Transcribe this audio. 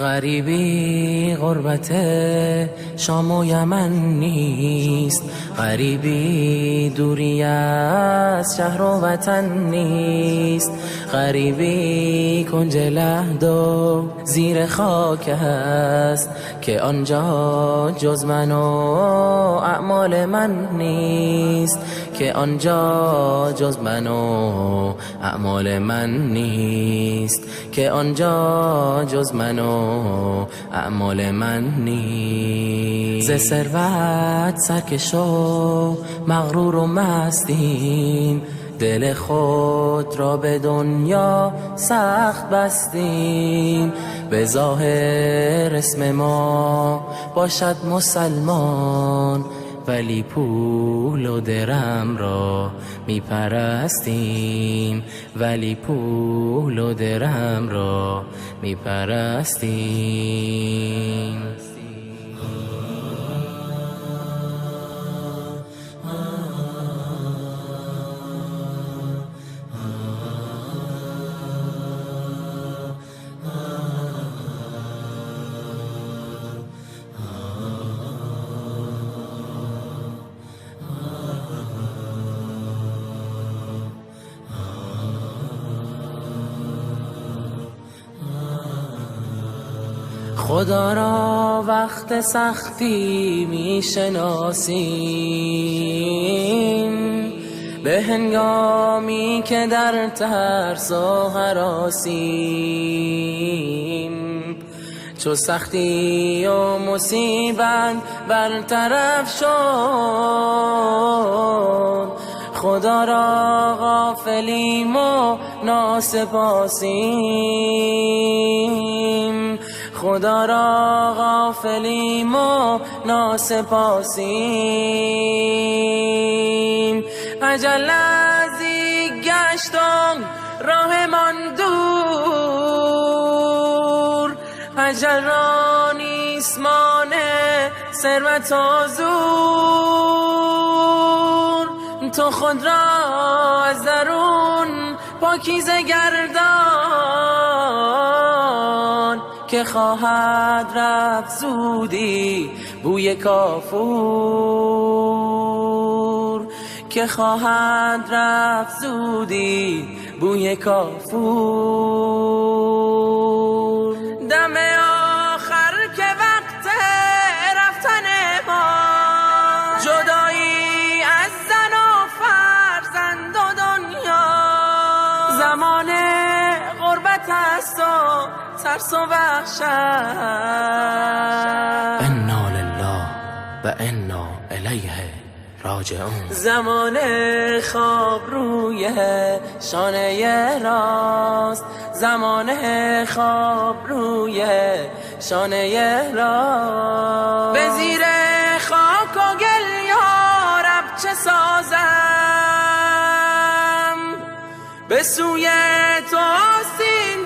غریبی غربت شام و یمن نیست، غریبی دوری از شهر و وطن نیست، غریبی کنج لحد و زیر خاک است که آنجا جز من و اعمال من نیست، که آنجا جز من و اعمال من نیست، که آنجا جز من و اعمال من نیست. ز ثروت سرکش و مغرور و مستیم، دل خود را به دنیا سخت بستیم، به ظاهر اسم ما باشد مسلمان، ولی پول و درم را می پرستیم، ولی پول و درم را می پرستیم. خدا را وقت سختی می شناسیم، به هنگامی که در ترس و هراسیم، چو سختی و مصیبت برطرف شد، خدا را غافلیم و ناسپاسیم، خدا را غافلیم و ناسپاسیم. اجل نزدیک گشت و راهمان دور، اجل را نیست مانع ثروت و زور، تو خود را از درون پاکیزه گردان، که خواهد رفت زودی بوی کافور، که خواهد رفت زودی بوی کافور. دم آخر که وقت رفتن ما، جدایی از زن و فرزند و دنیا، زمان غربت است و ترس و وحشت. انا لله و انا الیه راجعون. زمان خواب روی شانه راست، زمان خواب روی شانه راست، به زیر خاک و گل یا رب چه سازم، به سوی تو آستین